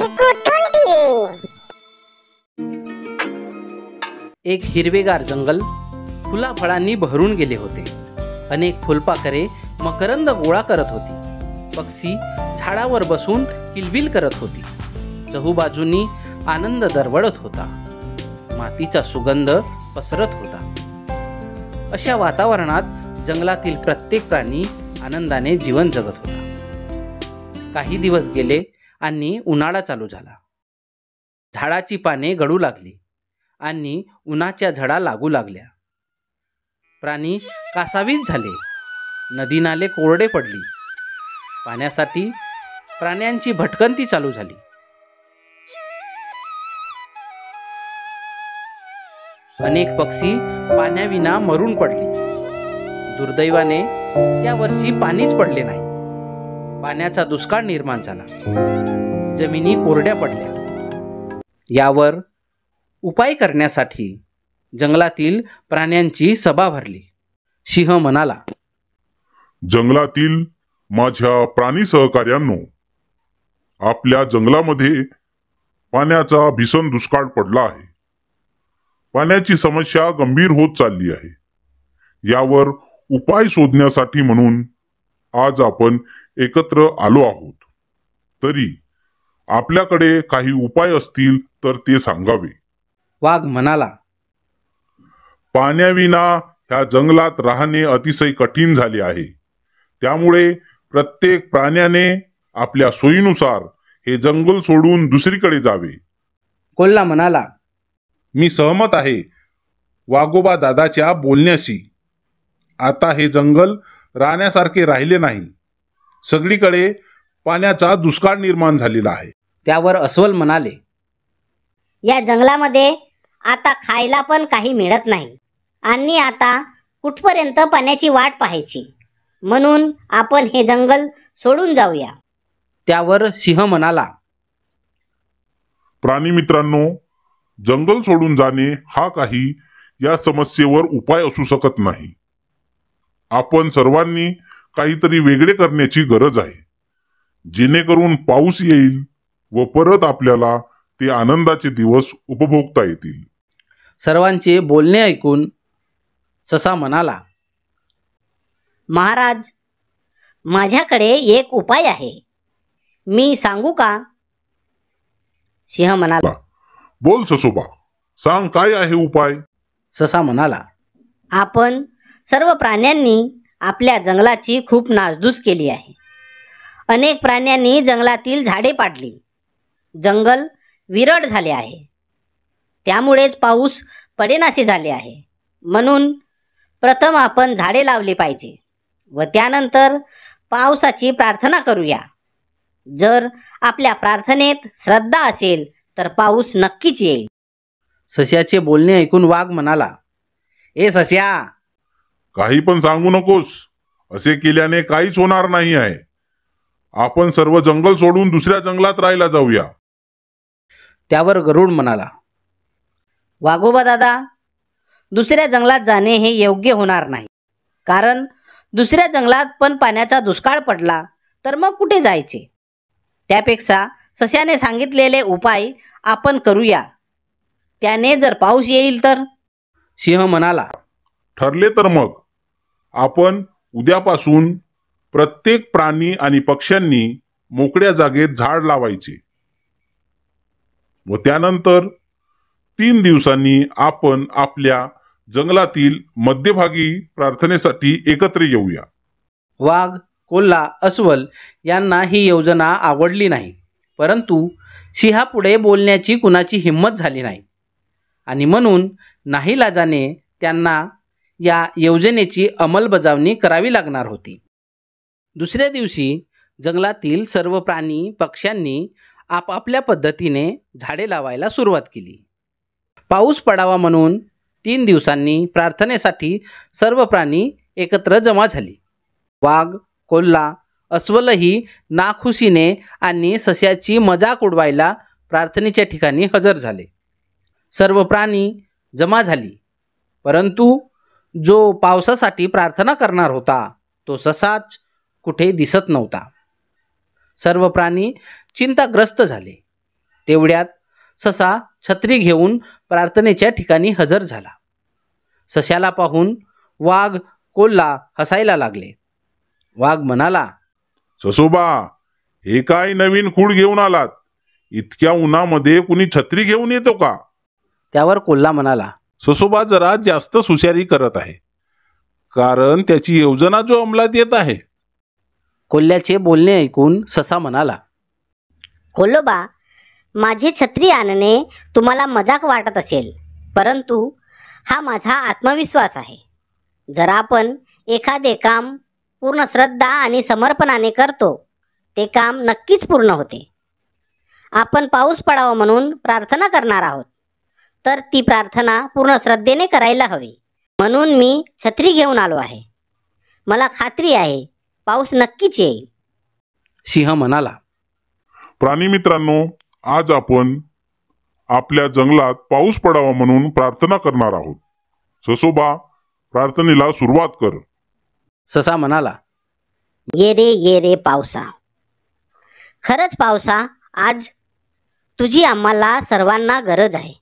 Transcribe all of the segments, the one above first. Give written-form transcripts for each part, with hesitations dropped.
चिकूटून TV. एक हिरवेगार जंगल फुलाफळांनी भरून गेले होते। अनेक फुलपाखरे मकरंद गोळा करत होती। पक्षी झाडावर बसून किलबिल करत होती। चहूबाजूंनी आनंद दरवळत होता। मातीचा सुगंध पसरत होता। अशा वातावरणात जंगलातील प्रत्येक प्राणी आनंदाने जीवन जगत होता। काही दिवस गेले आणि उन्हाळा चालू झाला। झाडाची पाने गळू लागली आणि उन्हाच्या झळा लागू लागल्या। प्राणी कासावीस झाले। नदी नाले कोरडे पडली। पाण्यासाठी प्राण्यांची भटकंती चालू झाली। अनेक पक्षी पाण्याविना मरून पडली। दुर्दैवाने त्या वर्षी पाणीच पडले नाही। पाण्याचा दुष्काळ निर्माण झाला। जमिनी कोरड्या पडल्या। यावर उपाय करण्यासाठी जंगलातील प्राण्यांची सभा भरली। सिंह म्हणाला, जंगलातील माझ्या प्राणी सहकार्यांनो, आपल्या जंगलामध्ये पाण्याचा भीषण दुष्काळ पडला आहे। पाण्याची समस्या गंभीर होत चालली आहे। यावर उपाय शोधण्यासाठी म्हणून आज आपण एकत्र आलो आहोत। तरी आपल्याकडे काही उपाय असतील तर ते सांगावे। वाघ म्हणाला, पाण्याविना ह्या जंगलात राहणे अतिशय कठीण झाले आहे। त्यामुळे प्रत्येक प्राण्याने आपल्या सोयीनुसार हे जंगल सोडून दुसरीकडे जावे। कोल्हा म्हणाला, मी सहमत आहे वाघोबा दादाच्या बोलण्याशी। आता हे जंगल राहण्यासारखे राहिले नाही। सगळीकडे पाण्याचा दुष्काळ निर्माण झालेला आहे। त्यावर अस्वल म्हणाले, या जंगलामध्ये आता खायला पण काही मिळत नाही आणि आता कुठपर्यंत पाण्याची वाट पाहायची। म्हणून आपण हे जंगल सोडून जाऊया। त्यावर सिंह म्हणाला, प्राणी मित्रांनो, जंगल सोडून जाणे हा काही या समस्येवर उपाय असू शकत नाही। आपण सर्वांनी काहीतरी वेगळे करण्याची गरज आहे, जेणेकरून पाऊस येईल व परत आपल्याला ते आनंदाचे दिवस उपभोगता येतील। सर्वांचे बोलणे ऐकून ससा म्हणाला, महाराज, माझ्याकडे एक उपाय आहे। मी सांगू का? सिंह म्हणाला, बोल ससोबा, सांग काय आहे उपाय? ससा म्हणाला, आपण सर्व प्राण्यांनी आपल्या जंगलाची खूप नासधूस केली आहे। अनेक प्राण्यांनी जंगलातील झाडे पाडली। जंगल विरळ झाले आहे। त्यामुळेच पाऊस पडेनासे झाले आहे। म्हणून प्रथम आपण झाडे लावली पाहिजे व त्यानंतर पावसाची प्रार्थना करूया। जर आपल्या प्रार्थनेत श्रद्धा असेल तर पाऊस नक्कीच येईल। सस्याचे बोलणे ऐकून वाघ म्हणाला, ए सस्या, काही पण सांगू नकोस। असे केल्याने काहीच होणार नाही आहे। आपण सर्व जंगल सोडून दुसऱ्या जंगलात राहायला जाऊया। त्यावर गरुड म्हणाला, वाघोबा दादा, दुसऱ्या जंगलात जाणे हे योग्य होणार नाही। कारण दुसऱ्या जंगलात पण पाण्याचा दुष्काळ पडला तर मग कुठे जायचे? त्यापेक्षा सस्याने सांगितलेले उपाय आपण करूया। त्याने जर पाऊस येईल तर? सिंह म्हणाला, ठरले तर मग आपण उद्यापासून प्रत्येक प्राणी आणि पक्ष्यांनी मोकळ्या जागेत झाड लावायचे व त्यानंतर 3 दिवसांनी आपण आपल्या जंगलातील मध्यभागी प्रार्थनेसाठी एकत्र येऊया। वाघ, कोल्हा, अस्वल यांना ही योजना आवडली नाही। परंतु सिंहापुढे बोलण्याची कुणाची हिंमत झाली नाही आणि म्हणून नाईलाजाने त्यांना या योजनेची अंमलबजावणी करावी लागणार होती। दुसऱ्या दिवशी जंगलातील सर्व प्राणी पक्ष्यांनी आपापल्या पद्धतीने झाडे लावायला सुरुवात केली। पाऊस पडावा म्हणून 3 दिवसांनी प्रार्थनेसाठी सर्व प्राणी एकत्र जमा झाली। वाघ, कोल्हा, अस्वलही नाखुशीने आणि सस्याची मजाक उडवायला प्रार्थनेच्या ठिकाणी हजर झाले। सर्व प्राणी जमा झाली, परंतु जो पावसासाठी प्रार्थना करणार होता तो ससाच कुठे दिसत नव्हता। सर्व प्राणी चिंताग्रस्त झाले। तेवढ्यात ससा छत्री घेऊन प्रार्थनेच्या ठिकाणी हजर झाला. सश्याला पाहून वाघ, कोल्हा हसायला लागले. वाघ म्हणाला, ससोबा, हे काय नवीन खूड घेऊन आलात? इतक्या उन्हामध्ये कुणी छत्री घेऊन येतो का? त्यावर कोल्हा म्हणाला, ससोबा जरा जास्त हुशारी करत आहे, कारण त्याची योजना जो अंमलात येत आहे. कोल्ह्याचे बोलणे ऐकून ससा म्हणाला, कोल्होबा, माझी छत्री आणणे तुम्हाला मजाक वाटत असेल, परंतु हा माझा आत्मविश्वास आहे. जर आपण एखादे काम पूर्ण श्रद्धा आणि समर्पणाने करतो, ते काम नक्कीच पूर्ण होते. आपण पाऊस पडावा म्हणून प्रार्थना करणार आहोत, तर ती प्रार्थना पूर्ण श्रद्धेने करायला हवी. म्हणून मी छत्री घेऊन आलो आहे. मला खात्री आहे पाऊस नक्कीच येईल. सिंह म्हणाला, प्राणी मित्रांनो, आज आपण आपल्या जंगलात पाऊस पडावा म्हणून प्रार्थना करणार आहोत. ससोबा, प्रार्थनेला सुरुवात कर. ससा म्हणाला, ये रे पावसा. खरंच पावसा, आज तुझी आम्हाला सर्वांना गरज आहे.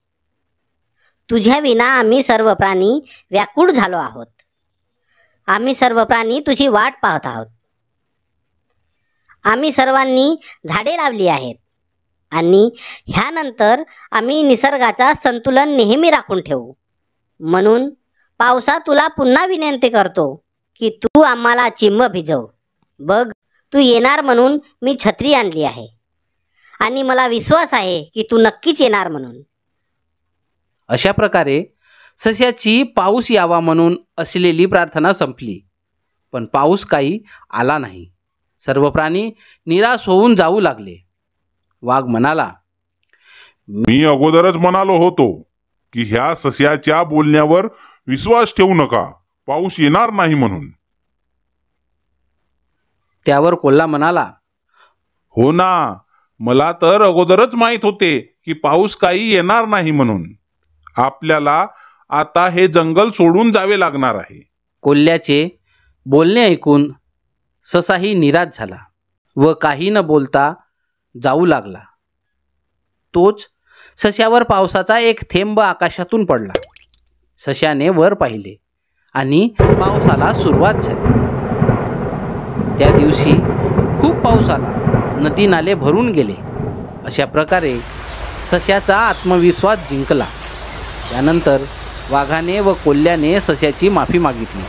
तुझ्या विना आम्ही सर्व प्राणी व्याकुळ झालो आहोत. आम्ही सर्व प्राणी तुझी वाट पाहत आहोत. आम्ही सर्वांनी झाडे लावली आहेत आणि ह्यानंतर आम्ही निसर्गाचा संतुलन नेहमी राखून ठेवू. म्हणून पावसा, तुला पुन्हा विनंती करतो की तू आम्हाला चिंब भिजव. बघ, तू येणार म्हणून मी छत्री आणली आहे आणि मला विश्वास आहे की तू नक्कीच येणार म्हणून. अशा प्रकारे सस्याची पाऊस यावा म्हणून असलेली प्रार्थना संपली. पण पाऊस काही आला नाही. सर्व प्राणी निराश होऊन जाऊ लागले. वाघ म्हणाला, मी अगोदरच म्हणालो होतो की ह्या सस्याच्या बोलण्यावर विश्वास ठेवू नका, पाऊस येणार नाही म्हणून. त्यावर कोल्हा म्हणाला, हो ना, मला तर अगोदरच माहीत होते की पाऊस काही येणार नाही म्हणून. आपल्याला आता हे जंगल सोडून जावे लागणार आहे. कोल्ह्याचे बोलणे ऐकून ससाही निराश झाला व काही न बोलता जाऊ लागला. तोच सश्यावर पावसाचा एक थेंब आकाशातून पडला. सश्याने वर पाहिले आणि पावसाला सुरुवात झाली. त्या दिवशी खूप पाऊस आला. नदी नाले भरून गेले. अशा प्रकारे सश्याचा आत्मविश्वास जिंकला. त्यानंतर वाघाने व कोल्ह्याने सश्याची माफी मागितली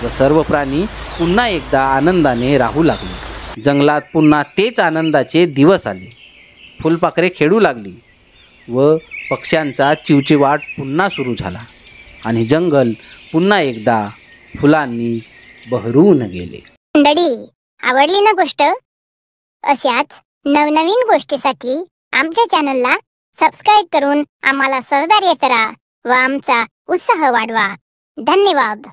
व सर्व प्राणी पुन्हा एकदा आनंदाने राहू लागले. जंगलात पुन्हा तेच आनंदाचे दिवस आले. फुलपाखरे खेळू लागली व पक्ष्यांचा चिवचिवाट पुन्हा सुरू झाला आणि जंगल पुन्हा एकदा फुलांनी बहरून गेले. मंडळी, आवडली ना गोष्ट? अशाच नवनवीन गोष्टीसाठी आमच्या चॅनलला सबस्क्राईब करून आम्हाला सहकार्य करा व आमचा उत्साह वाढवा. धन्यवाद.